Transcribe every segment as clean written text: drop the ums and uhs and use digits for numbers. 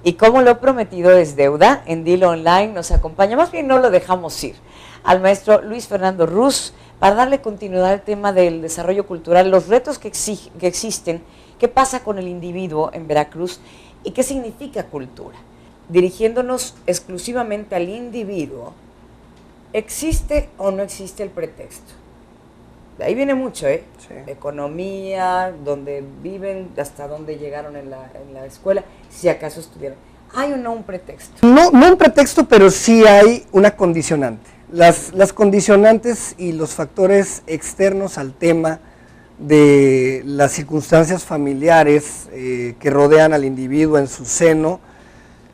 Y como lo prometido es deuda, en Dilo Online nos acompaña, más bien no lo dejamos ir, al maestro Luis Fernando Ruz, para darle continuidad al tema del desarrollo cultural, los retos que existen, qué pasa con el individuo en Veracruz y qué significa cultura. Dirigiéndonos exclusivamente al individuo, ¿existe o no existe el pretexto? De ahí viene mucho, Sí. Economía, dónde viven, hasta dónde llegaron en la escuela, si acaso estudiaron. ¿Hay o no un pretexto? No un pretexto, pero sí hay una condicionante. Las condicionantes y los factores externos al tema de las circunstancias familiares que rodean al individuo en su seno,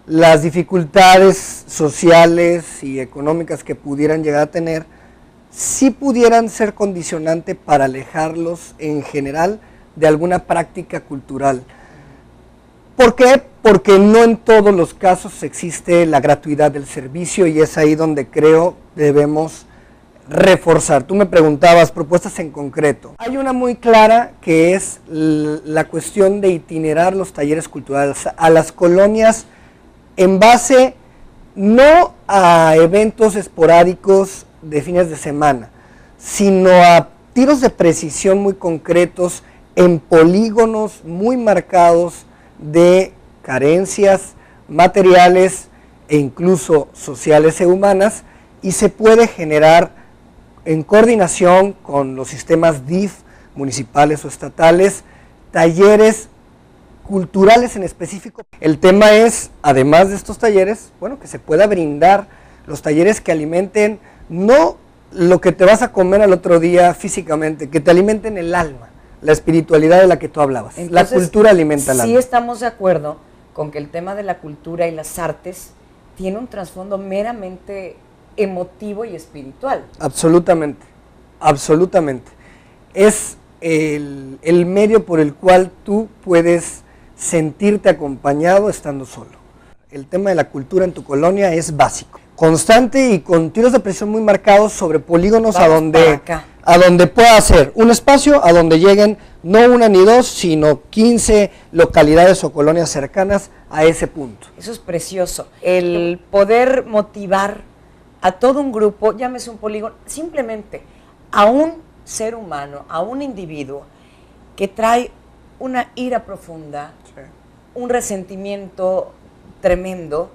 las dificultades sociales y económicas que pudieran llegar a tener, sí pudieran ser condicionante para alejarlos en general de alguna práctica cultural. ¿Por qué? Porque no en todos los casos existe la gratuidad del servicio y es ahí donde creo debemos reforzar. Tú me preguntabas propuestas en concreto. Hay una muy clara que es la cuestión de itinerar los talleres culturales a las colonias en base no a eventos esporádicos de fines de semana, sino a tiros de precisión muy concretos en polígonos muy marcados de carencias materiales e incluso sociales e humanas, y se puede generar en coordinación con los sistemas DIF municipales o estatales, talleres culturales en específico. El tema es, además de estos talleres, bueno, que se pueda brindar los talleres que alimenten no lo que te vas a comer al otro día físicamente, que te alimenten el alma, la espiritualidad de la que tú hablabas. Entonces, la cultura alimenta el alma. Sí estamos de acuerdo con que el tema de la cultura y las artes tiene un trasfondo meramente emotivo y espiritual. Absolutamente, absolutamente. Es el medio por el cual tú puedes sentirte acompañado estando solo. El tema de la cultura en tu colonia es básico, constante y con tiros de presión muy marcados sobre polígonos a donde pueda ser un espacio a donde lleguen no una ni dos, sino 15 localidades o colonias cercanas a ese punto. Eso es precioso. El poder motivar a todo un grupo, llámese un polígono, simplemente a un ser humano, a un individuo que trae una ira profunda, sí, un resentimiento tremendo,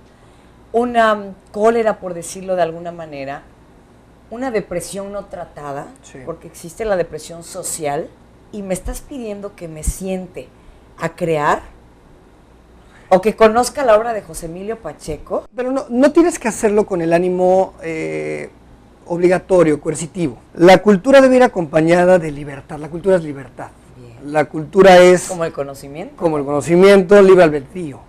una cólera, por decirlo de alguna manera, una depresión no tratada, sí, porque existe la depresión social, y me estás pidiendo que me siente a crear o que conozca la obra de José Emilio Pacheco. Pero no tienes que hacerlo con el ánimo obligatorio, coercitivo. La cultura debe ir acompañada de libertad. La cultura es libertad. Bien. La cultura es... como el conocimiento. Como el conocimiento, libre albedrío.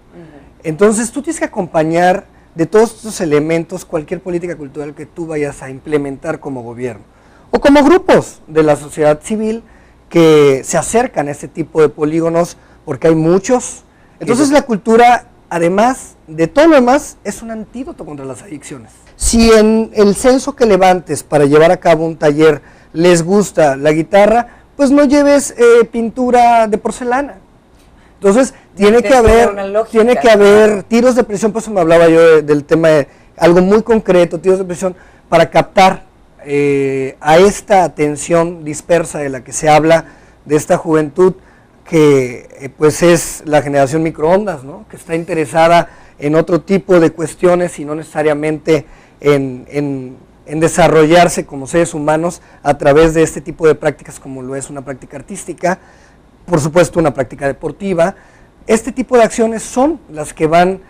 Entonces tú tienes que acompañar de todos estos elementos cualquier política cultural que tú vayas a implementar como gobierno. O como grupos de la sociedad civil que se acercan a este tipo de polígonos, porque hay muchos. Entonces la cultura, además de todo lo demás, es un antídoto contra las adicciones. Si en el censo que levantes para llevar a cabo un taller les gusta la guitarra, pues no lleves pintura de porcelana. Entonces tiene que haber tiros de presión, por eso me hablaba yo del tema de algo muy concreto, tiros de presión para captar a esta atención dispersa de la que se habla, de esta juventud que pues es la generación microondas, ¿no? Que está interesada en otro tipo de cuestiones y no necesariamente en desarrollarse como seres humanos a través de este tipo de prácticas como lo es una práctica artística, por supuesto una práctica deportiva. Este tipo de acciones son las que van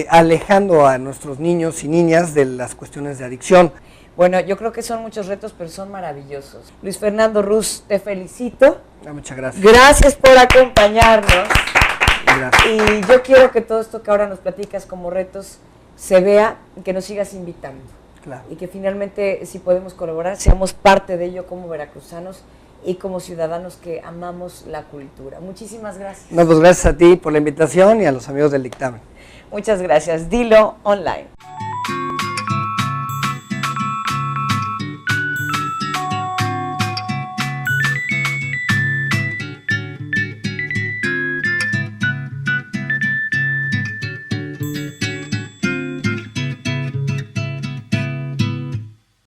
alejando a nuestros niños y niñas de las cuestiones de adicción. Bueno, yo creo que son muchos retos, pero son maravillosos. Luis Fernando Ruz, te felicito. Muchas gracias. Gracias por acompañarnos. Gracias. Y yo quiero que todo esto que ahora nos platicas como retos se vea y que nos sigas invitando. Claro. Y que finalmente, si podemos colaborar, seamos parte de ello como veracruzanos y como ciudadanos que amamos la cultura. Muchísimas gracias. No, pues gracias a ti por la invitación y a los amigos del dictamen. Muchas gracias. Dilo Online.